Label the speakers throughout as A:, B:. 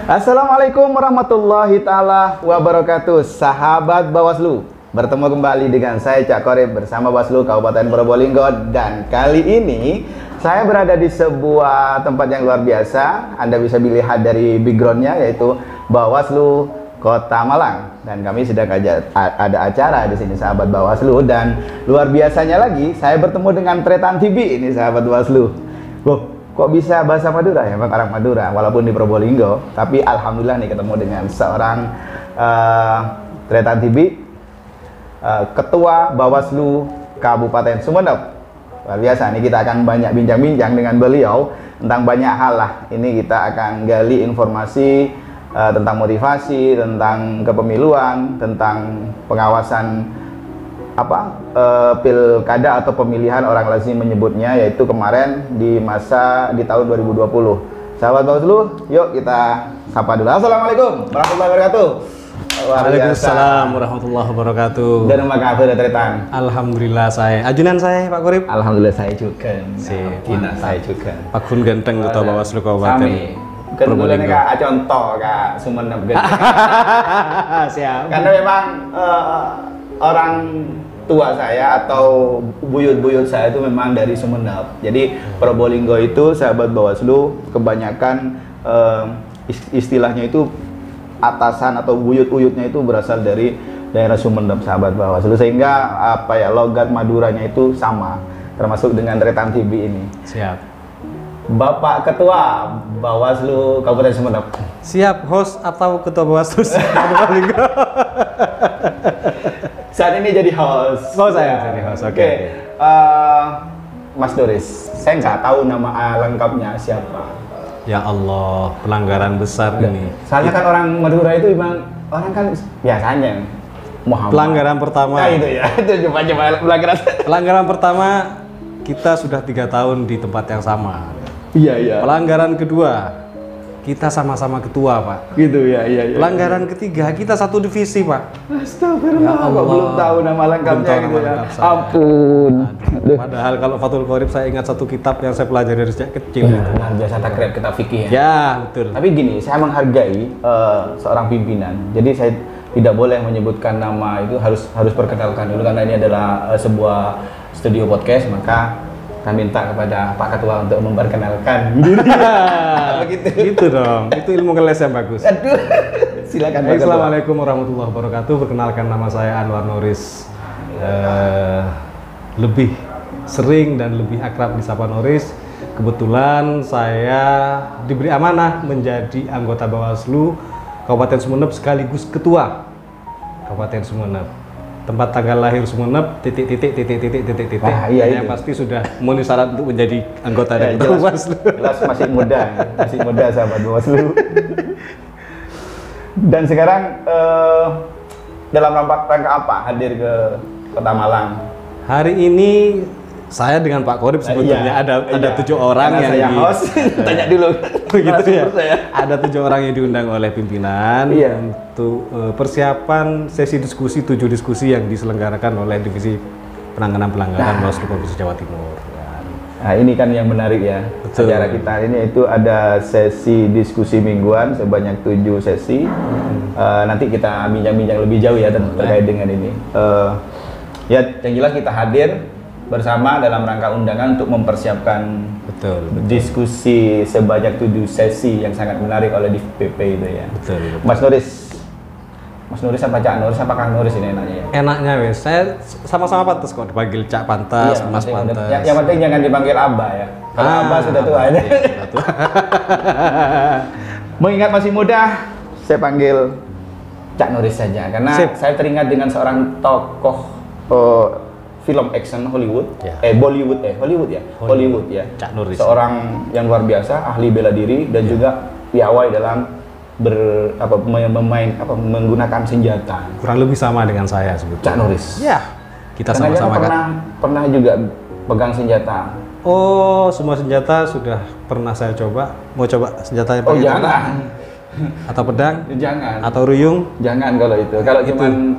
A: Assalamualaikum warahmatullahi ta'ala wabarakatuh. Sahabat Bawaslu, bertemu kembali dengan saya Cak Qorib bersama Bawaslu Kabupaten Probolinggo. Dan kali ini saya berada di sebuah tempat yang luar biasa. Anda bisa lihat dari backgroundnya, yaitu Bawaslu Kota Malang. Dan kami sedang ada acara di sini, sahabat Bawaslu. Dan luar biasanya lagi, saya bertemu dengan Tretan TV ini, sahabat Bawaslu. Kok bisa bahasa Madura ya, Bang? Orang Madura, walaupun di Probolinggo, tapi alhamdulillah nih ketemu dengan seorang Tretan TV, Ketua Bawaslu Kabupaten Sumeneb. Luar biasa, nih kita akan banyak bincang-bincang dengan beliau tentang banyak hal lah. Ini kita akan gali informasi tentang motivasi, tentang kepemiluan, tentang pengawasan pilkada atau pemilihan orang lazim menyebutnya, yaitu kemarin di tahun 2020. Sahabat Bawaslu, yuk kita sapa dulu. Assalamualaikum warahmatullahi wabarakatuh.
B: Waalaikumsalam warahmatullahi wabarakatuh.
A: Dan nama kabar Tretan?
B: Alhamdulillah saya. Ajunan saya Pak Qorib.
A: Alhamdulillah saya juga.
B: Saya juga. Pak Gun Genteng Ketua Bawaslu Kabupaten
A: Probolinggo. Kak contoh Kak Sumeneb Genteng.
B: Siap.
A: Karena memang orang tua saya atau buyut-buyut saya itu memang dari Sumeneb. Jadi Probolinggo itu, sahabat Bawaslu, kebanyakan istilahnya itu atasan atau buyut-buyutnya itu berasal dari daerah Sumeneb, sahabat Bawaslu, sehingga logat Maduranya itu sama, termasuk dengan Tretan TV ini.
B: Siap.
A: Bapak Ketua Bawaslu Kabupaten Sumeneb.
B: Siap, host atau Ketua Bawaslu Probolinggo.
A: Saat ini jadi host.
B: Oh, saya jadi host. Oke.
A: Mas Doris, saya nggak tahu nama lengkapnya siapa.
B: Ya Allah, pelanggaran besar ini.
A: Soalnya kan orang Madura itu memang orang kan biasanya Muhammad.
B: Pelanggaran pertama.
A: Nah, itu ya. Itu coba pelanggaran.
B: Pelanggaran pertama, kita sudah 3 tahun di tempat yang sama.
A: Iya.
B: Pelanggaran kedua, kita sama-sama ketua, Pak.
A: Gitu ya, iya.
B: Pelanggaran ketiga, kita satu divisi, Pak.
A: Astagfirullah,
B: Ya Allah.
A: kok belum tahu nama lengkapnya gitu ya.
B: Ampun. Padahal kalau Fathul Qorib saya ingat satu kitab yang saya pelajari dari sejak kecil.
A: Ya, luar biasa takrib kita fikih ya.
B: Ya, betul.
A: Tapi gini, saya menghargai seorang pimpinan. Jadi saya tidak boleh menyebutkan nama itu, harus perkenalkan dulu karena ini adalah sebuah studio podcast, maka kami minta kepada Pak Ketua untuk memperkenalkan diri. Begitu.
B: Gitu dong. Itu ilmu keles yang bagus.
A: Aduh. Silakan Pak Ketua.
B: Assalamualaikum warahmatullahi wabarakatuh. Perkenalkan, nama saya Anwar Nuris. Lebih sering dan lebih akrab disapa Nuris. Kebetulan saya diberi amanah menjadi anggota Bawaslu Kabupaten Sumeneb sekaligus Ketua Kabupaten Sumeneb. Tempat tanggal lahir Sumeneb, titik.
A: Nah, iya,
B: yang
A: itu
B: pasti sudah memenuhi syarat untuk menjadi anggota dari Bawaslu.
A: Jelas masih muda sahabat Bawaslu. Dan sekarang dalam rangka apa hadir ke Kota Malang?
B: Hari ini saya dengan Pak Qorib sebetulnya ada 7 orang
A: karena
B: yang
A: saya host. Tanya dulu.
B: Begitu ya.
A: Saya.
B: Ada 7 orang yang diundang oleh pimpinan untuk persiapan sesi diskusi, 7 diskusi yang diselenggarakan oleh Divisi Penanganan Pelanggaran Bawaslu Provinsi Jawa Timur.
A: Nah, ini kan yang menarik ya.
B: Betul.
A: Acara kita ini itu ada sesi diskusi mingguan sebanyak 7 sesi. Nanti kita bincang-bincang lebih jauh ya terkait dengan ini. Ya, yang jelas kita hadir bersama dalam rangka undangan untuk mempersiapkan
B: Betul.
A: diskusi sebanyak 7 sesi yang sangat menarik oleh DPP itu ya.
B: Betul.
A: Mas Nuris apa Cak Nuris apa Kang Nuris ini enaknya ya?
B: Enaknya wes, saya sama-sama pantas kok dipanggil Cak Pantas,
A: Iya,
B: Mas Pantas.
A: Yang penting jangan dipanggil Abah ya. Kalau Abah sudah tua ya. Mengingat masih muda, saya panggil Cak Nuris saja karena saya teringat dengan seorang tokoh film action Hollywood, Bollywood ya.
B: Cak Nuris.
A: Seorang yang luar biasa, ahli bela diri dan juga piawai dalam menggunakan senjata.
B: Kurang lebih sama dengan saya sebetulnya.
A: Cak Nuris.
B: Ya, kita sama-sama
A: pernah juga pegang senjata.
B: Oh, semua senjata sudah pernah saya coba. Mau coba senjatanya
A: Oh
B: pakai
A: jangan.
B: Atau pedang?
A: Jangan.
B: Atau ruyung?
A: Jangan kalau itu. Kalau cuman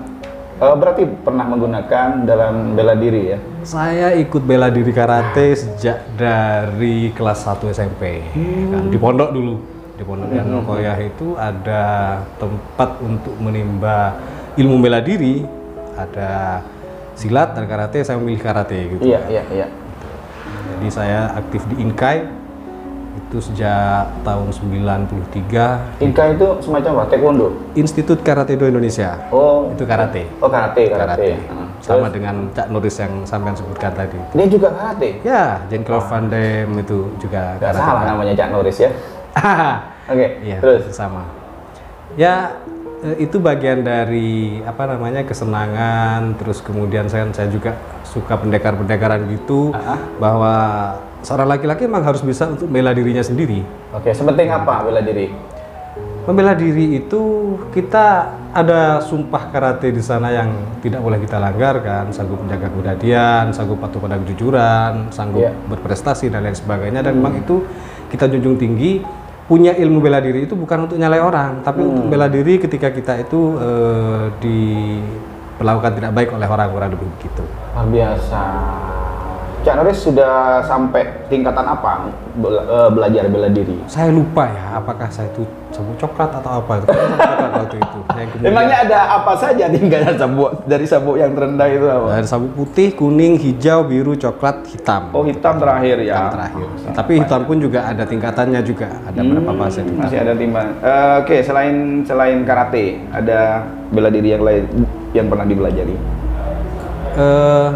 A: berarti pernah menggunakan dalam bela diri ya?
B: Saya ikut bela diri karate sejak dari kelas 1 SMP. Kan, di pondok dulu. Di Di Pondok Yang Rokoyah itu ada tempat untuk menimba ilmu bela diri, ada silat dan karate. Saya memilih karate gitu.
A: Iya.
B: Jadi saya aktif di Inkai itu sejak tahun 93.
A: Inka itu semacam apa? Taekwondo?
B: Institut Karate Do Indonesia.
A: Oh,
B: Itu karate.
A: oh karate.
B: Sama dengan Cak Nuris yang sampean sebutkan tadi.
A: Dia juga karate?
B: Ya, Jean-Claude Van Damme itu juga
A: Gak
B: karate.
A: salah namanya Cak Nuris ya? Oke,
B: Iya,
A: terus?
B: sama. Ya, itu bagian dari apa namanya kesenangan. Terus kemudian saya juga suka pendekar-pendekaran gitu, bahwa seorang laki-laki memang harus bisa untuk bela dirinya sendiri.
A: Oke, sepenting apa bela diri?
B: Membela diri itu kita ada sumpah karate di sana yang tidak boleh kita langgarkan, sanggup menjaga kedadian, sanggup patuh pada kejujuran, sanggup berprestasi dan lain sebagainya. Dan memang itu kita junjung tinggi. Punya ilmu bela diri itu bukan untuk nyalai orang, tapi untuk bela diri ketika kita itu diperlakukan tidak baik oleh orang-orang lebih begitu.
A: Luar biasa. Cak Nuris sudah sampai tingkatan apa belajar bela diri?
B: Saya lupa ya, apakah saya itu sabuk coklat atau apa itu. Coklat waktu itu. Yang kemudian,
A: Emangnya ada apa saja tingkatan sabuk dari sabuk yang terendah itu apa?
B: dari sabuk putih, kuning, hijau, biru, coklat, hitam.
A: Oh, hitam terakhir ya.
B: Hitam terakhir. Tapi hitam pun juga ada tingkatannya juga. Ada berapa fase hitam.
A: Masih ada timbangan. Oke, selain karate, ada bela diri yang lain yang pernah dipelajari?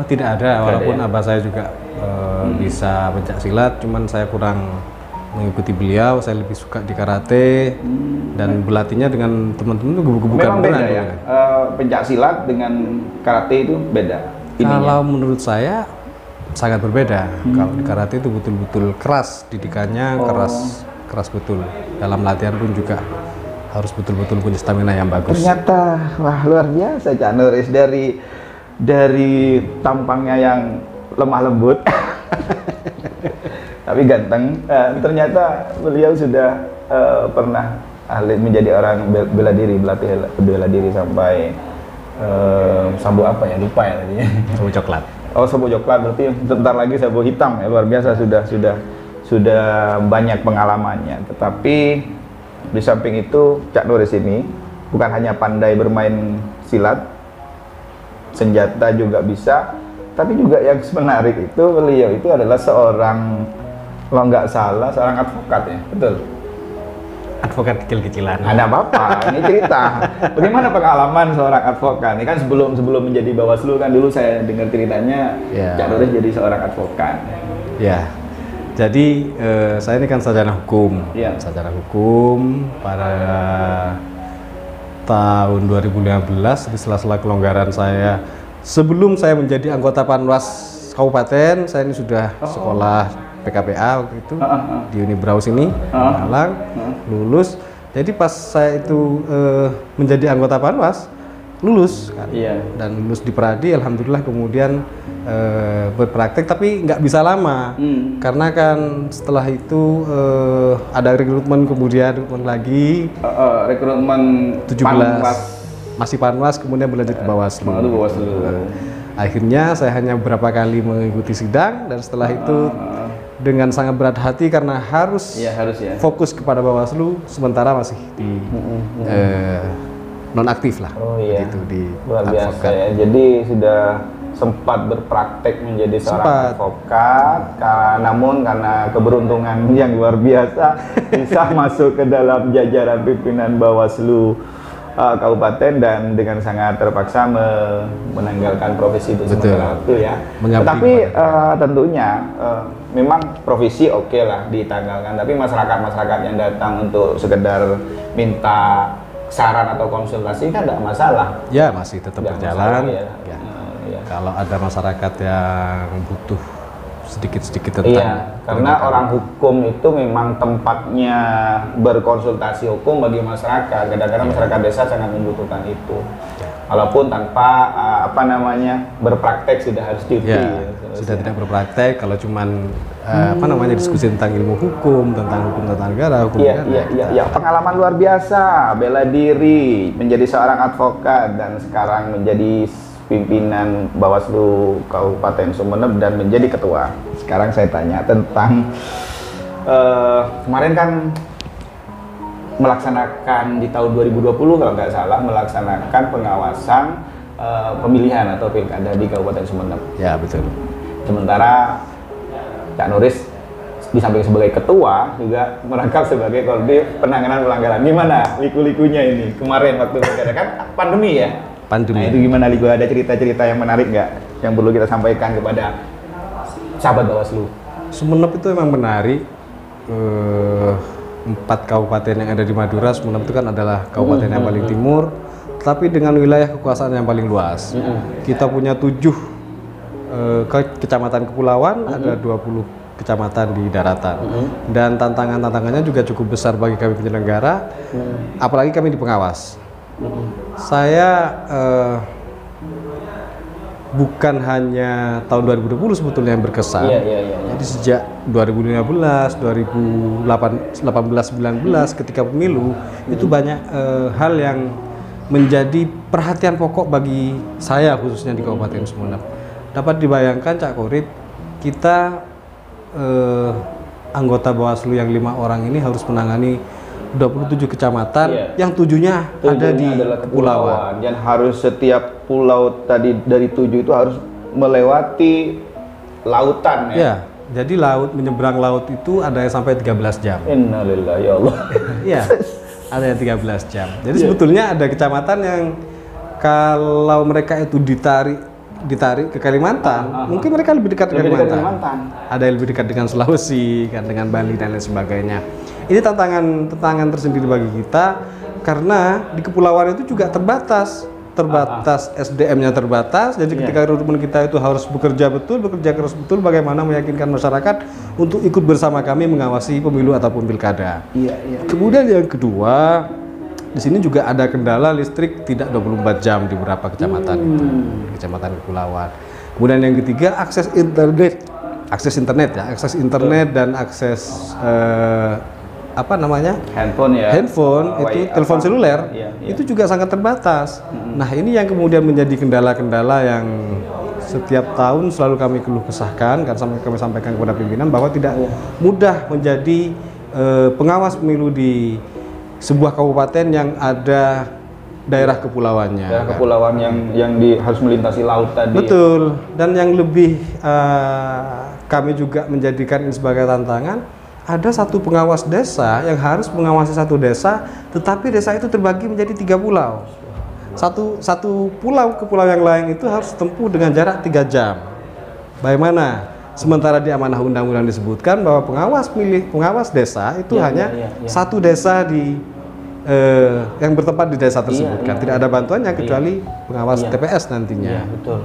B: Tidak ada, walaupun
A: ya?
B: abah saya juga bisa pencak silat, cuman saya kurang mengikuti beliau. Saya lebih suka di karate dan berlatihnya dengan teman-teman itu bukan
A: Memang beda
B: beneran,
A: ya? Pencak silat dengan karate itu beda?
B: Kalau menurut saya sangat berbeda. Kalau di karate itu betul-betul keras didikannya, keras betul. Dalam latihan pun juga harus betul-betul punya stamina yang bagus.
A: Ternyata, wah luar biasa Cak Nuris, dari tampangnya yang lemah lembut tapi ganteng, ternyata beliau sudah pernah ahli menjadi orang bela diri, berlatih bela diri sampai sabuk apa ya, lupa ya tadi.
B: Sabuk coklat.
A: Oh, sabuk coklat, berarti sebentar lagi sabuk hitam ya. Luar biasa, sudah banyak pengalamannya. Tetapi di samping itu Cak Nuris ini bukan hanya pandai bermain silat, senjata juga bisa, tapi juga yang menarik itu beliau itu adalah seorang, kalau nggak salah, seorang advokat ya, betul?
B: Advokat kecil-kecilan.
A: Ada apa-apa, ini cerita. Bagaimana pengalaman seorang advokat? Ini kan sebelum menjadi Bawaslu kan dulu saya dengar ceritanya, Cak Nuris jadi seorang advokat.
B: Ya, jadi saya ini kan sarjana hukum.
A: Ya.
B: Sarjana hukum pada tahun 2015 di sela-sela kelonggaran saya. Sebelum saya menjadi anggota Panwas Kabupaten, saya ini sudah sekolah PKPA waktu itu di Unibraus ini, Malang, lulus. Jadi pas saya itu menjadi anggota Panwas, lulus kan. Dan lulus di Pradi, alhamdulillah kemudian berpraktek, tapi nggak bisa lama karena kan setelah itu ada rekrutmen, kemudian rekrutmen lagi,
A: rekrutmen
B: 17 masih Panwas, kemudian berlanjut ke Bawaslu. Akhirnya saya hanya beberapa kali mengikuti sidang, dan setelah itu dengan sangat berat hati karena harus fokus kepada Bawaslu, sementara masih di nonaktif lah. Gitu, di
A: luar biasa ya. Jadi sudah sempat berpraktek menjadi seorang advokat, namun karena keberuntungan yang luar biasa bisa masuk ke dalam jajaran pimpinan Bawaslu Kabupaten, dan dengan sangat terpaksa menanggalkan profesi itu sementara waktu ya. Tapi tentunya memang profesi oke lah ditanggalkan, tapi masyarakat yang datang untuk sekedar minta saran atau konsultasi kan tidak masalah.
B: Ya, masih tetap berjalan. Kalau ada masyarakat yang butuh sedikit-sedikit tentang
A: karena orang hukum itu memang tempatnya berkonsultasi hukum bagi masyarakat. Kadang-kadang masyarakat desa sangat membutuhkan itu, walaupun tanpa berpraktek sudah harus cuti.
B: Sudah tidak berpraktek, kalau cuman diskusi tentang ilmu hukum, tentang hukum tata negara, hukum
A: negara. Pengalaman luar biasa, bela diri, menjadi seorang advokat, dan sekarang menjadi pimpinan Bawaslu Kabupaten Sumeneb dan menjadi ketua. Sekarang saya tanya tentang kemarin kan melaksanakan di tahun 2020 kalau nggak salah melaksanakan pengawasan pemilihan atau pilkada di Kabupaten Sumeneb.
B: Ya, betul.
A: Sementara Cak Nuris di samping sebagai ketua juga merangkap sebagai koordinator penanganan pelanggaran. Gimana liku-likunya ini kemarin waktu pilkada kan pandemi ya?
B: Pandemi.
A: Nah, itu gimana liku, ada cerita-cerita yang menarik nggak yang perlu kita sampaikan kepada sahabat Bawaslu?
B: Sumeneb itu memang menarik. 4 kabupaten yang ada di Madura, Sumeneb itu kan adalah kabupaten yang paling timur, tapi dengan wilayah kekuasaan yang paling luas. Kita punya 7 kecamatan kepulauan, ada 20 kecamatan di daratan, dan tantangannya juga cukup besar bagi kami penyelenggara, apalagi kami di pengawas. Saya bukan hanya tahun 2020 sebetulnya yang berkesan. Jadi sejak 2015, 2018, 19 ketika pemilu itu banyak hal yang menjadi perhatian pokok bagi saya khususnya di Kabupaten Sumeneb. Dapat dibayangkan Cak Korib, kita anggota Bawaslu yang 5 orang ini harus menangani 27 kecamatan yang 7-nya ada di kepulauan.
A: Dan harus setiap pulau tadi dari 7 itu harus melewati lautan ya.
B: Ya, jadi menyeberang laut itu ada yang sampai 13 jam.
A: Innalillahi ya Allah.
B: Iya, ada yang 13 jam. Jadi sebetulnya ada kecamatan yang kalau mereka itu ditarik ke Kalimantan, mungkin mereka lebih dekat dengan Kalimantan. Ada yang lebih dekat dengan Sulawesi, kan, dengan Bali dan lain sebagainya. Ini tantangan tersendiri bagi kita karena di kepulauan itu juga terbatas SDM-nya terbatas. Jadi ketika rekrutmen kita itu harus bekerja keras betul, bagaimana meyakinkan masyarakat untuk ikut bersama kami mengawasi pemilu ataupun pilkada. Kemudian yang kedua, di sini juga ada kendala listrik tidak 24 jam di beberapa kecamatan itu, kecamatan kepulauan. Kemudian yang ketiga, akses internet dan akses handphone itu telepon seluler itu juga sangat terbatas. Nah, ini yang kemudian menjadi kendala-kendala yang setiap tahun selalu kami keluh kesahkan, kan kami sampaikan kepada pimpinan bahwa tidak mudah menjadi pengawas pemilu di sebuah kabupaten yang ada daerah kepulauannya.
A: Daerah kepulauan yang harus melintasi laut tadi.
B: Betul. Dan yang lebih kami juga menjadikan ini sebagai tantangan, ada satu pengawas desa yang harus mengawasi satu desa, tetapi desa itu terbagi menjadi 3 pulau. Satu pulau ke pulau yang lain itu harus tempuh dengan jarak 3 jam. Bagaimana? Sementara di amanah undang-undang disebutkan bahwa pengawas desa itu hanya satu desa yang bertempat di desa tersebut, kan tidak ada bantuannya kecuali pengawas TPS nantinya.
A: Betul.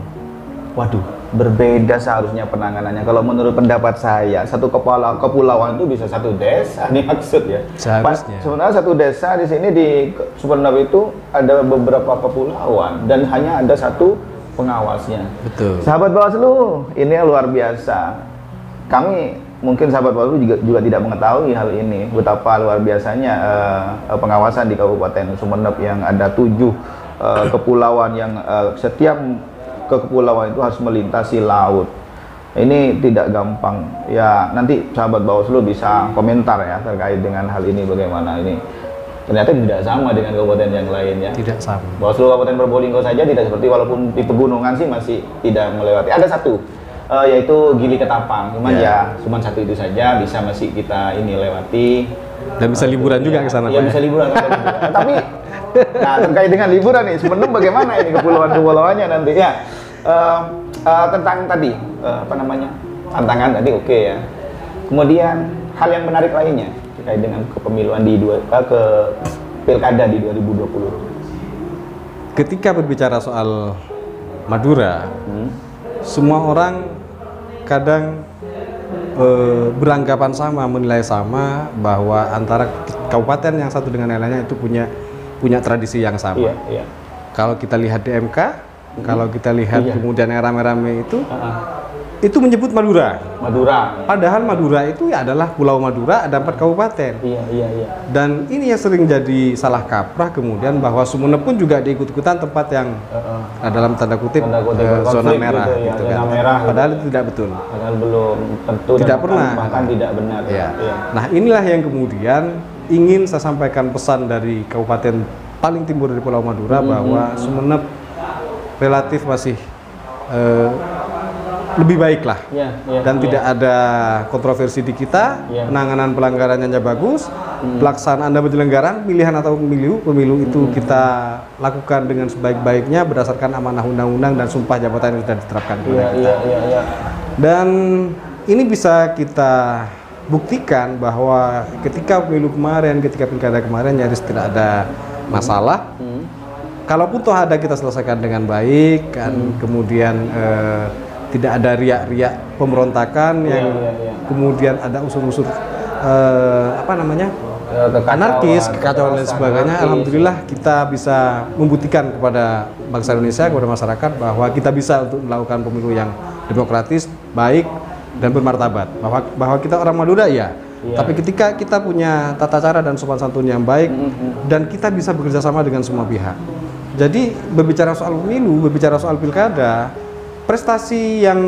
A: Waduh, berbeda seharusnya penanganannya. Kalau menurut pendapat saya, satu kepulauan itu bisa satu desa nih maksud ya.
B: Seharusnya.
A: Sebenarnya satu desa di sini di Sumeneb itu ada beberapa kepulauan dan hanya ada satu pengawasnya.
B: Betul.
A: Sahabat Bawaslu, ini luar biasa. Kami mungkin sahabat Bawaslu juga tidak mengetahui hal ini, betapa luar biasanya pengawasan di Kabupaten Sumeneb yang ada 7 kepulauan yang setiap kepulauan itu harus melintasi laut. Ini tidak gampang. Ya, nanti sahabat Bawaslu bisa komentar ya terkait dengan hal ini, bagaimana ini. Ternyata tidak sama dengan kabupaten yang lain ya.
B: Tidak sama.
A: Bawaslu Kabupaten Probolinggo saja tidak seperti, walaupun di pegunungan sih masih tidak melewati. Ada satu, yaitu Gili Ketapang. Cuman cuman satu itu saja bisa masih kita ini lewati.
B: Dan bisa liburan juga ke sana.
A: Ya, bisa liburan. Tapi, nah terkait dengan liburan nih, Sumeneb bagaimana ini kepulauan-kepulauannya nanti ya? Tentang tadi, tantangan tadi oke ya. Kemudian hal yang menarik lainnya terkait dengan kepemiluan ke pilkada di 2020.
B: Ketika berbicara soal Madura, semua orang kadang beranggapan sama, menilai sama bahwa antara kabupaten yang satu dengan yang lainnya itu punya tradisi yang sama. Kalau kita lihat di MK, kalau kita lihat kemudian yang rame-rame itu menyebut Madura. Padahal Madura itu ya adalah Pulau Madura, ada 4 kabupaten. Dan ini yang sering jadi salah kaprah kemudian, bahwa Sumeneb pun juga diikut-ikutan tempat yang dalam tanda kutip zona merah gitu kan. Padahal itu tidak betul.
A: Padahal belum tentu.
B: Tidak pernah.
A: Bahkan tidak benar.
B: Nah, inilah yang kemudian ingin saya sampaikan pesan dari kabupaten paling timur dari Pulau Madura bahwa Sumeneb relatif masih lebih baik lah, dan tidak ada kontroversi di kita, penanganan pelanggarannya bagus, pelaksanaan dan penyelenggaraan pilihan atau pemilu itu kita lakukan dengan sebaik-baiknya berdasarkan amanah undang-undang dan sumpah jabatan yang sudah diterapkan kepada kita. Dan ini bisa kita buktikan bahwa ketika pemilu kemarin, ketika pilkada kemarin nyaris tidak ada masalah. Kalaupun toh ada, kita selesaikan dengan baik kan, kemudian tidak ada riak-riak pemberontakan yang kemudian ada unsur-unsur anarkis, kekacauan dan sebagainya. Alhamdulillah kita bisa membuktikan kepada bangsa Indonesia, kepada masyarakat bahwa kita bisa untuk melakukan pemilu yang demokratis, baik dan bermartabat. Bahwa kita orang Madura ya. Tapi ketika kita punya tata cara dan sopan santun yang baik dan kita bisa bekerja sama dengan semua pihak. Jadi berbicara soal pemilu, berbicara soal pilkada, prestasi yang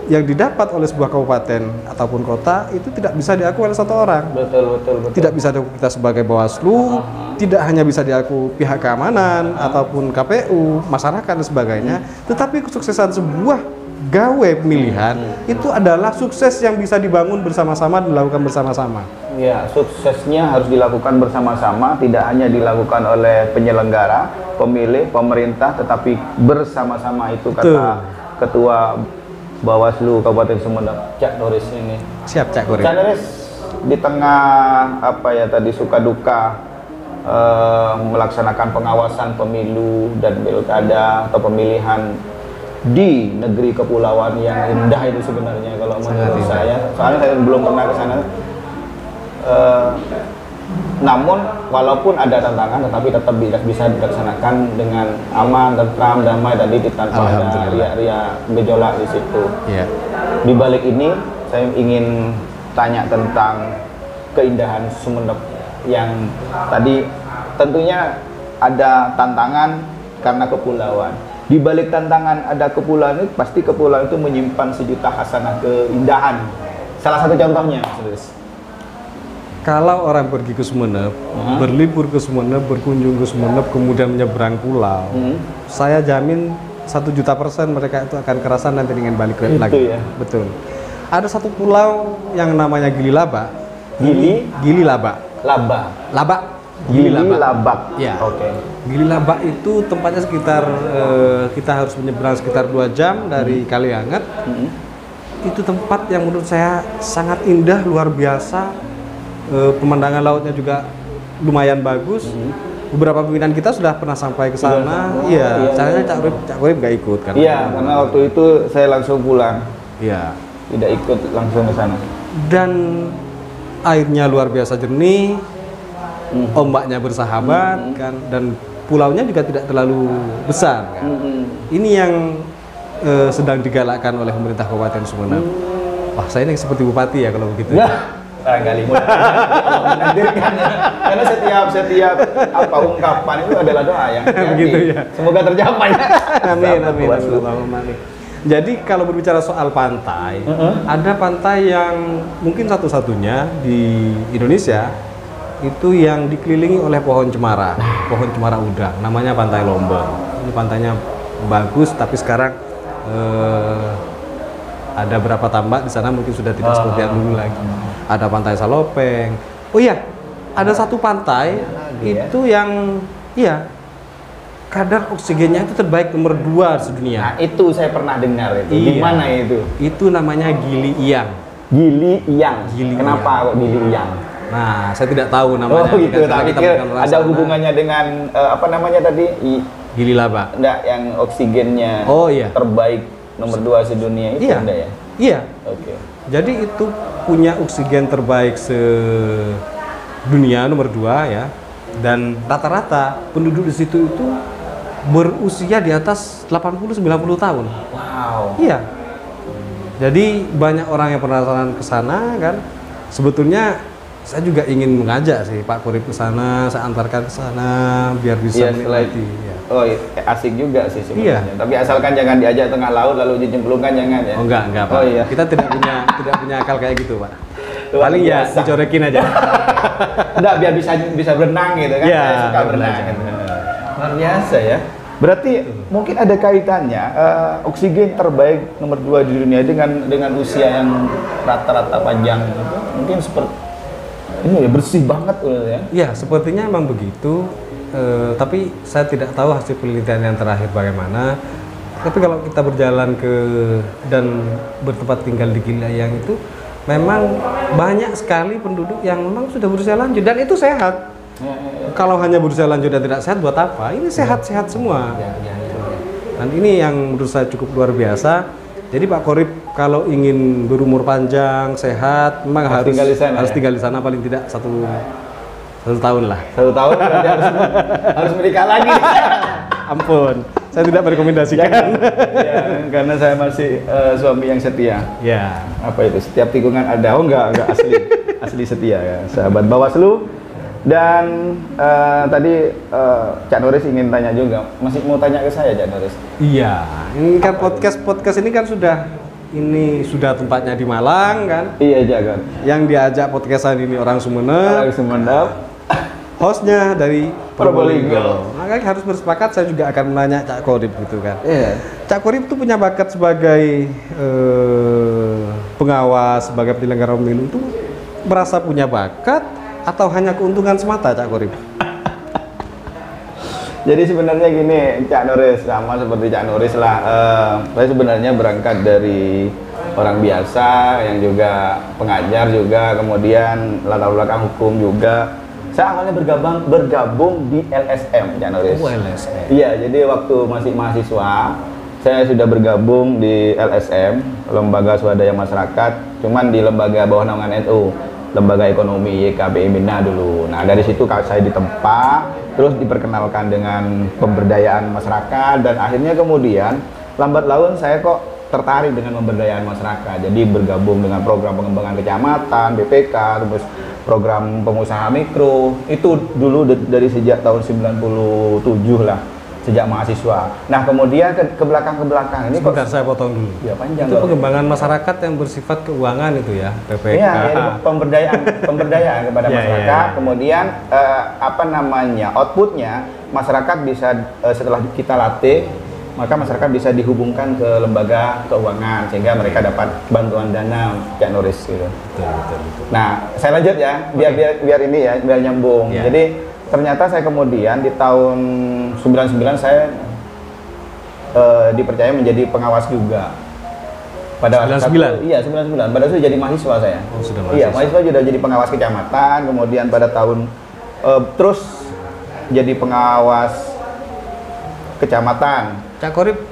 B: didapat oleh sebuah kabupaten ataupun kota itu tidak bisa diakui oleh satu orang. Betul. Tidak bisa diakui kita sebagai Bawaslu, tidak hanya bisa diakui pihak keamanan ataupun KPU, masyarakat dan sebagainya. Tetapi kesuksesan sebuah gawe pemilihan itu adalah sukses yang bisa dibangun bersama-sama, dilakukan bersama-sama.
A: Ya, suksesnya harus dilakukan bersama-sama, tidak hanya dilakukan oleh penyelenggara, pemilih, pemerintah, tetapi bersama-sama. Itu kata Ketua Bawaslu Kabupaten Sumeneb, Cak Doris ini.
B: Siap, Cak Doris.
A: Cak Doris, di tengah suka duka melaksanakan pengawasan pemilu dan pilkada atau pemilihan di negeri kepulauan yang indah itu sebenarnya kalau menurut saya, soalnya saya belum pernah ke sana. Namun walaupun ada tantangan, tetapi tetap bisa dilaksanakan dengan aman, tentram, damai, tadi tanpa ada ria-ria gejolak di situ. Di balik ini saya ingin tanya tentang keindahan Sumeneb yang tadi tentunya ada tantangan karena kepulauan. Di balik tantangan ada kepulauan itu, pasti kepulauan itu menyimpan sejuta hasanah keindahan. Salah satu contohnya, Mas.
B: Kalau orang pergi ke Sumeneb, berlibur ke Sumeneb, berkunjung ke Sumeneb, kemudian menyeberang pulau, saya jamin 1.000.000% mereka itu akan kerasan nanti ingin balik lagi. Ya? Betul. Ada satu pulau yang namanya Gili Labak. Gili Labak. Labak. Gili Labak. Ya. Oke. Gili Labak itu tempatnya sekitar kita harus menyeberang sekitar 2 jam dari Kalianget. Itu tempat yang menurut saya sangat indah, luar biasa. Pemandangan lautnya juga lumayan bagus. Beberapa pimpinan kita sudah pernah sampai ke sana. Iya. Caranya Cak Urip nggak ikut kan?
A: Iya, karena waktu itu saya langsung pulang.
B: Iya.
A: Tidak ikut langsung ke sana.
B: Dan airnya luar biasa jernih. Ombaknya bersahabat kan, dan pulaunya juga tidak terlalu besar kan. Ini yang sedang digalakkan oleh pemerintah Kabupaten Sumeneb. Wah, saya ini seperti bupati ya kalau begitu.
A: Barangkali karena setiap ungkapan itu adalah doa yang
B: begitu ya.
A: Semoga tercapai.
B: Amin. Jadi kalau berbicara soal pantai, ada pantai yang mungkin satu-satunya di Indonesia itu yang dikelilingi oleh pohon cemara udang, namanya Pantai Lombok. Ini pantainya bagus, tapi sekarang ada berapa tambak di sana mungkin sudah tidak seperti yang dulu lagi. Ada Pantai Salopeng. Oh iya, ada satu pantai itu yang kadar oksigennya itu terbaik nomor 2 sedunia.
A: Nah, itu saya pernah dengar itu. Di mana itu?
B: Itu namanya Gili Iyang.
A: Kenapa kok Gili Iyang?
B: Nah, saya tidak tahu namanya.
A: Oh gitu, tapi ada hubungannya dengan apa namanya tadi?
B: Gili Labak.
A: Enggak, yang oksigennya terbaik nomor 2 sedunia itu enggak ya?
B: Iya.
A: Oke.
B: Jadi itu punya oksigen terbaik sedunia nomor 2 ya. Dan rata-rata penduduk di situ itu berusia di atas 80-90 tahun.
A: Wow.
B: Iya. Jadi banyak orang yang penasaran ke sana kan. Sebetulnya saya juga ingin mengajak sih Pak Kurip ke sana, saya antarkan ke sana biar bisa menikmati. Ya.
A: Oh, asik juga sih sebenarnya. Tapi asalkan jangan diajak tengah laut lalu dicemplungkan, jangan ya.
B: Oh enggak Pak. Oh iya. Kita tidak punya akal kayak gitu, Pak.
A: Luar
B: Paling ya
A: biasa.
B: dicorekin aja.
A: Enggak, biar bisa berenang gitu kan.
B: Iya,
A: Saya suka berenang.
B: belajar.
A: Luar biasa ya. Berarti mungkin ada kaitannya oksigen terbaik nomor 2 di dunia dengan usia yang rata-rata panjang itu. Mungkin seperti ini ya, bersih banget ya.
B: Ya, sepertinya emang begitu. Tapi saya tidak tahu hasil penelitian yang terakhir bagaimana. Tapi kalau kita berjalan dan bertempat tinggal di Giliayang itu, memang banyak sekali penduduk yang memang sudah berusia lanjut dan itu sehat. Kalau hanya berusia lanjut dan tidak sehat buat apa? Ini sehat-sehat semua. Dan ini yang menurut saya cukup luar biasa. Jadi Pak Qorib kalau ingin berumur panjang, sehat, memang harus tinggal di sana paling tidak satu tahun lah.
A: 1 tahun berarti harus menikah lagi.
B: Ampun, saya tidak merekomendasikan.
A: Ya, karena saya masih suami yang setia.
B: Ya.
A: Apa itu? Setiap tikungan ada. Oh enggak asli setia ya, sahabat Bawaslu. Dan tadi Cak Nuris ingin tanya juga, masih mau tanya ke saya Cak Nuris?
B: Iya, ini kan podcast ini kan sudah tempatnya di Malang kan?
A: Iya Jagan.
B: Yang diajak podcastan ini orang Sumeneb, hostnya dari
A: Probolinggo.
B: Maka harus bersepakat, saya juga akan menanya Cak Qorib gitu kan.
A: Iya.
B: Cak Qorib itu punya bakat sebagai pengawas, sebagai penyelenggara pemilu itu merasa punya bakat atau hanya keuntungan semata Cak Qorib?
A: Jadi sebenarnya gini, Cak Nuris, sama seperti Cak Nuris lah. Saya sebenarnya berangkat dari orang biasa yang juga pengajar juga, kemudian latar belakang hukum juga. Saya awalnya bergabung di LSM, Cak Nuris.
B: Oh, LSM.
A: Iya, jadi waktu masih mahasiswa, saya sudah bergabung di LSM, Lembaga Swadaya Masyarakat, cuman di lembaga bawah naungan NU. Lembaga Ekonomi YKBI Mina dulu. Nah dari situ saya ditempa, terus diperkenalkan dengan pemberdayaan masyarakat dan akhirnya kemudian lambat laun saya kok tertarik dengan pemberdayaan masyarakat. Jadi bergabung dengan program pengembangan kecamatan, BPK, terus program pengusaha mikro. Itu dulu dari sejak tahun 97 lah. Sejak mahasiswa. Nah kemudian ke belakang ini
B: sebentar saya potong dulu.
A: Ya panjang.
B: Itu pengembangan masyarakat yang bersifat keuangan itu ya, PPK.
A: Iya, pemberdayaan kepada masyarakat.
B: Ya.
A: Kemudian outputnya masyarakat bisa setelah kita latih, maka masyarakat bisa dihubungkan ke lembaga keuangan sehingga mereka dapat bantuan dana Cak Nuris gitu.
B: Betul.
A: Nah, saya lanjut ya, biar ini ya, biar nyambung.
B: Ya.
A: Jadi ternyata saya kemudian di tahun 99 saya dipercaya menjadi pengawas juga. Pada
B: 99?
A: Iya, 99. Pada itu jadi mahasiswa saya.
B: Oh, sudah
A: Iya,
B: mahasiswa.
A: mahasiswa sudah jadi pengawas kecamatan, kemudian pada tahun terus jadi pengawas kecamatan.
B: Cak Qorib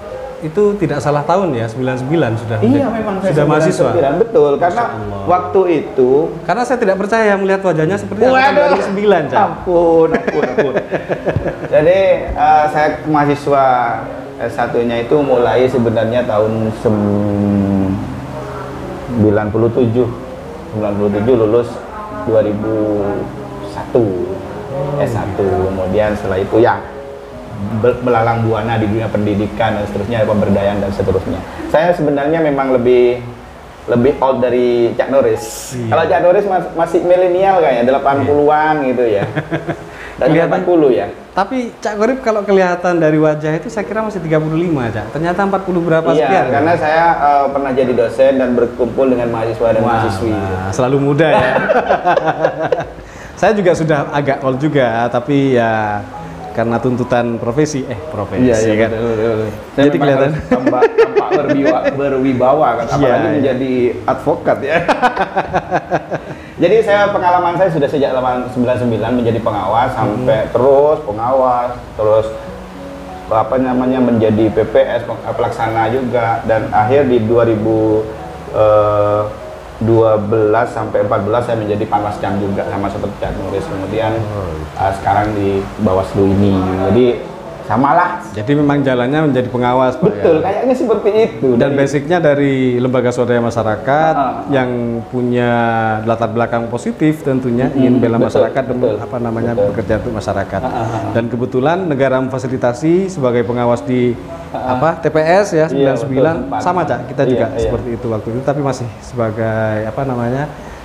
B: itu tidak salah tahun ya, 99 sudah.
A: Iya, memang saya
B: sudah mahasiswa.
A: 99, betul, karena
B: Allah.
A: waktu itu
B: Karena saya tidak percaya melihat wajahnya seperti angkatan 2009, Cak.
A: Ampun. Jadi saya mahasiswa S1-nya itu mulai sebenarnya tahun 97 lulus 2001 S1. Kemudian setelah itu ya melalang buana di dunia pendidikan dan seterusnya, pemberdayaan dan seterusnya. Saya sebenarnya memang lebih old dari Cak Nuris.
B: Iya.
A: Kalau Cak Nuris masih milenial kayaknya, 80-an gitu ya. Dan 80 ya.
B: Tapi Cak Qorib kalau kelihatan dari wajah itu saya kira masih 35, Cak. Ternyata 40 berapa
A: Iya,
B: sekian.
A: karena saya pernah jadi dosen dan berkumpul dengan mahasiswa dan mahasiswi.
B: Selalu muda ya. Saya juga sudah agak old juga, tapi ya karena tuntutan profesi
A: Iya,
B: kan.
A: betul.
B: Jadi kelihatan
A: tampak berwibawa kan, apalagi
B: Iya.
A: menjadi advokat ya. Jadi pengalaman saya sudah sejak tahun 99 menjadi pengawas sampai terus pengawas, terus menjadi PPS pelaksana juga, dan akhir di 2012 sampai 14 saya menjadi Panwascam juga sama seperti Cak Nuris. Kemudian sekarang di Bawaslu ini. Jadi samalah.
B: jadi memang jalannya menjadi pengawas, Pak.
A: Betul,
B: Ya?
A: kayaknya seperti itu.
B: Dan basicnya dari lembaga swadaya masyarakat yang punya latar belakang positif tentunya, ingin bela
A: betul,
B: masyarakat dan
A: betul,
B: bekerja untuk masyarakat. Dan kebetulan negara memfasilitasi sebagai pengawas di TPS ya 99
A: Iya, betul,
B: sama, Cak. Kita juga
A: Iya.
B: seperti itu waktu itu, tapi masih sebagai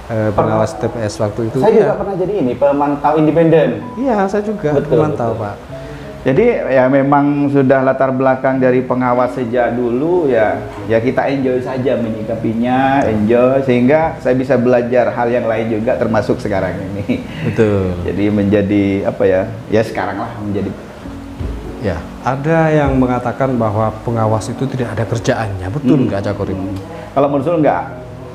B: pengawas TPS waktu itu.
A: Saya juga pernah jadi ini pemantau independen.
B: Iya, saya juga
A: Betul,
B: pemantau,
A: betul.
B: Pak.
A: Jadi ya memang sudah latar belakang dari pengawas sejak dulu ya kita enjoy saja menyikapinya, enjoy sehingga saya bisa belajar hal yang lain juga termasuk sekarang ini.
B: Betul.
A: Jadi menjadi apa ya? Ya sekarang lah menjadi.
B: Ya, ada yang mengatakan bahwa pengawas itu tidak ada kerjaannya. Betul nggak, Cak Korim?
A: Kalau menurut saya enggak.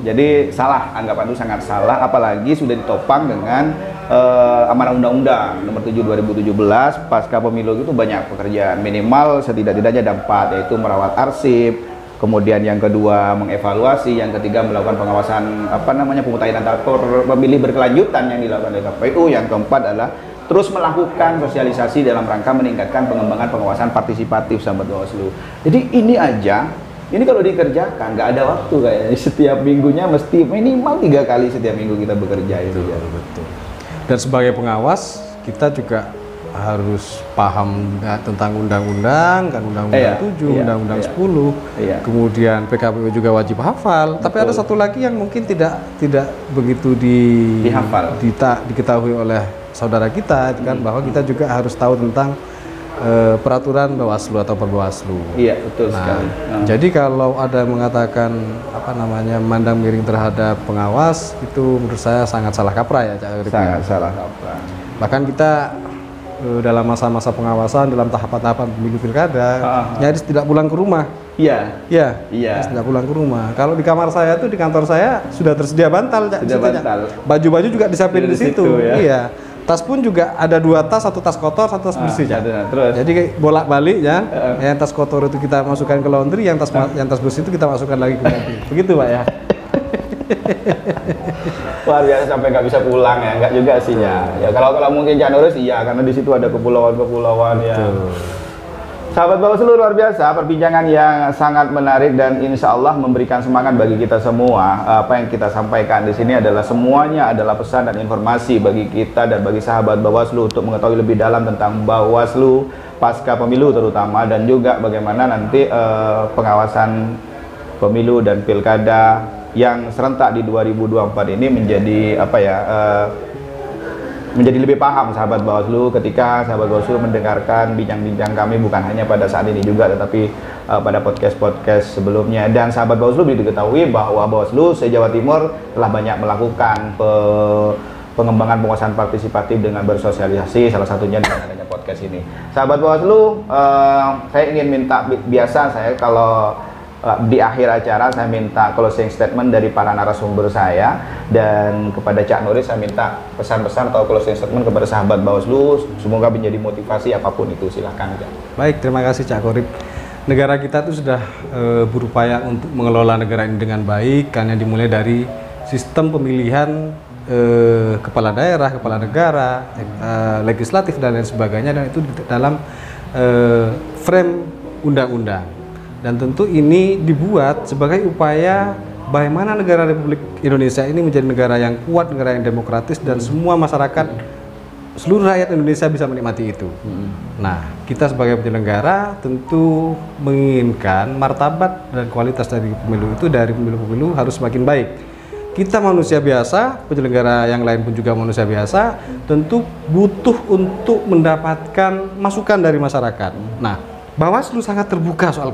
A: Jadi salah, anggapan itu sangat salah, apalagi sudah ditopang dengan amanah undang-undang nomor 7 2017 pasca pemilu itu banyak pekerjaan, minimal setidak-tidaknya ada 4, yaitu merawat arsip, kemudian yang kedua mengevaluasi, yang ketiga melakukan pengawasan pemutahiran data pemilih berkelanjutan yang dilakukan oleh KPU, yang keempat adalah terus melakukan sosialisasi dalam rangka meningkatkan pengembangan pengawasan partisipatif sahabat Bawaslu. Jadi ini aja. Ini kalau dikerjakan nggak ada waktu kayaknya, setiap minggunya mesti minimal 3 kali setiap minggu kita bekerja itu ya.
B: Betul. Dan sebagai pengawas kita juga harus paham tentang undang-undang, kan undang-undang 7, undang-undang 10. Kemudian PKPU juga wajib hafal. Betul. Tapi ada satu lagi yang mungkin tidak begitu dihafal, diketahui oleh saudara kita, itu kan bahwa kita juga harus tahu tentang peraturan Bawaslu atau Perbawaslu. Iya, betul sekali. Jadi kalau ada yang mengatakan mandang miring terhadap pengawas, itu menurut saya sangat salah kaprah ya, Cak Arif.
A: Sangat salah kaprah.
B: Bahkan kita dalam masa-masa pengawasan, dalam tahapan-tahapan pemilu pilkada, nyaris tidak pulang ke rumah. Iya. Nyaris tidak pulang ke rumah. Kalau di kamar saya tuh, di kantor saya sudah tersedia bantal, Cak.
A: Sudah bantal.
B: Baju-baju juga disiapin di situ.
A: Ya?
B: Iya. Tas pun juga ada 2 tas, 1 tas kotor, 1 tas bersih.
A: Terus.
B: Jadi bolak-balik ya. Yang tas kotor itu kita masukkan ke laundry, yang tas bersih itu kita masukkan lagi ke mobil. Begitu, Pak ya.
A: Luar biasa sampai nggak bisa pulang ya, nggak juga sih ya. Ya kalau mungkin Cak Nuris iya, karena di situ ada kepulauan-kepulauan ya. Sahabat Bawaslu, luar biasa perbincangan yang sangat menarik dan insya Allah memberikan semangat bagi kita semua. Apa yang kita sampaikan di sini adalah semuanya adalah pesan dan informasi bagi kita dan bagi sahabat Bawaslu untuk mengetahui lebih dalam tentang Bawaslu pasca pemilu terutama, dan juga bagaimana nanti pengawasan pemilu dan pilkada yang serentak di 2024 ini menjadi menjadi lebih paham sahabat Bawaslu ketika sahabat Bawaslu mendengarkan bincang-bincang kami, bukan hanya pada saat ini juga tetapi pada podcast-podcast sebelumnya. Dan sahabat Bawaslu bisa diketahui bahwa Bawaslu se-Jawa Timur telah banyak melakukan pengembangan penguasaan partisipatif dengan bersosialisasi, salah satunya dengan adanya podcast ini. Sahabat Bawaslu, saya ingin minta, biasa saya kalau di akhir acara saya minta closing statement dari para narasumber saya, dan kepada Cak Nuris saya minta pesan-pesan atau closing statement kepada sahabat Bawaslu, semoga menjadi motivasi apapun itu. Silahkan, Cak.
B: Baik, terima kasih Cak Korib. Negara kita itu sudah berupaya untuk mengelola negara ini dengan baik, karena dimulai dari sistem pemilihan kepala daerah, kepala negara, legislatif dan lain sebagainya, dan itu dalam frame undang-undang. Dan tentu ini dibuat sebagai upaya bagaimana negara Republik Indonesia ini menjadi negara yang kuat, negara yang demokratis, dan semua masyarakat, seluruh rakyat Indonesia bisa menikmati itu. Nah, kita sebagai penyelenggara tentu menginginkan martabat dan kualitas dari pemilu itu, dari pemilu-pemilu harus semakin baik. Kita manusia biasa, penyelenggara yang lain pun juga manusia biasa, tentu butuh untuk mendapatkan masukan dari masyarakat. Nah, Bawaslu sangat terbuka soal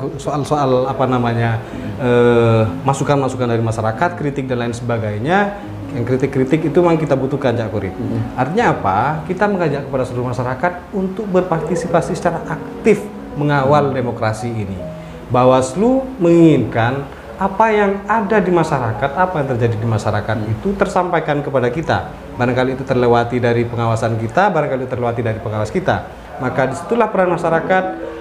B: masukan-masukan dari masyarakat, kritik dan lain sebagainya. Yang kritik-kritik itu memang kita butuhkan, Cak Korib. Artinya apa? Kita mengajak kepada seluruh masyarakat untuk berpartisipasi secara aktif mengawal demokrasi ini. Bawaslu menginginkan apa yang ada di masyarakat, apa yang terjadi di masyarakat itu tersampaikan kepada kita. Barangkali itu terlewati dari pengawasan kita, barangkali itu terlewati dari pengawas kita. Maka disitulah peran masyarakat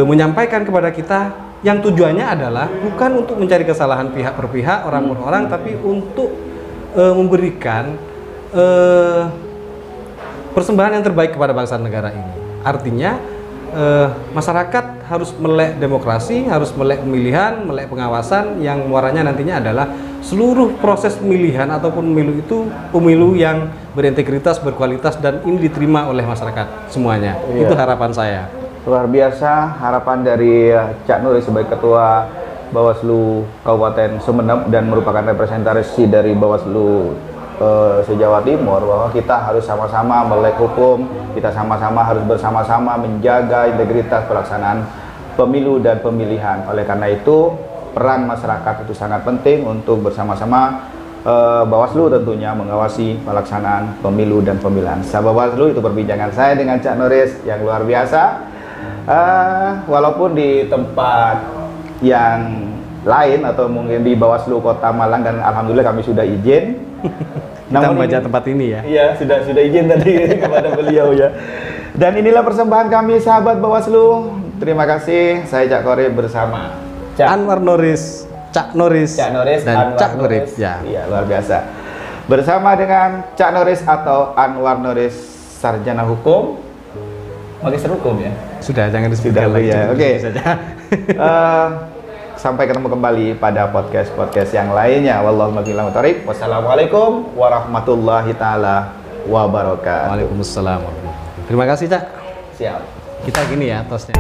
B: menyampaikan kepada kita, yang tujuannya adalah bukan untuk mencari kesalahan pihak per pihak, orang per orang, tapi untuk memberikan persembahan yang terbaik kepada bangsa negara ini. Artinya masyarakat harus melek demokrasi, harus melek pemilihan, melek pengawasan, yang muaranya nantinya adalah seluruh proses pemilihan ataupun pemilu itu pemilu yang berintegritas, berkualitas, dan ini diterima oleh masyarakat semuanya. Itu harapan saya.
A: Luar biasa harapan dari Cak Nuris sebagai Ketua Bawaslu Kabupaten Sumeneb dan merupakan representasi dari Bawaslu se-Jawa Timur bahwa kita harus sama-sama melek hukum, kita sama-sama harus bersama-sama menjaga integritas pelaksanaan pemilu dan pemilihan. Oleh karena itu, peran masyarakat itu sangat penting untuk bersama-sama Bawaslu tentunya mengawasi pelaksanaan pemilu dan pemilihan. Sahabat Bawaslu, itu perbincangan saya dengan Cak Noris yang luar biasa. Walaupun di tempat yang lain atau mungkin di Bawaslu Kota Malang, dan alhamdulillah kami sudah izin.
B: Kita membaca tempat ini ya.
A: Iya, sudah izin tadi kepada beliau ya. Dan inilah persembahan kami sahabat Bawaslu. Terima kasih. Saya Cak Korib bersama
B: Anwar Noris, Cak Noris,
A: dan
B: Anwar Cak Korib. Ya.
A: Iya, luar biasa. Bersama dengan Cak Noris atau Anwar Noris, sarjana hukum, magister hukum ya.
B: Sudah, jangan disebutkan lagi.
A: Ya. Oke. Sampai ketemu kembali pada podcast yang lainnya. Wassalamualaikum warahmatullahi taala wabarakatuh.
B: Waalaikumsalam. Terima kasih, Cak.
A: Siap.
B: Kita gini ya tosnya.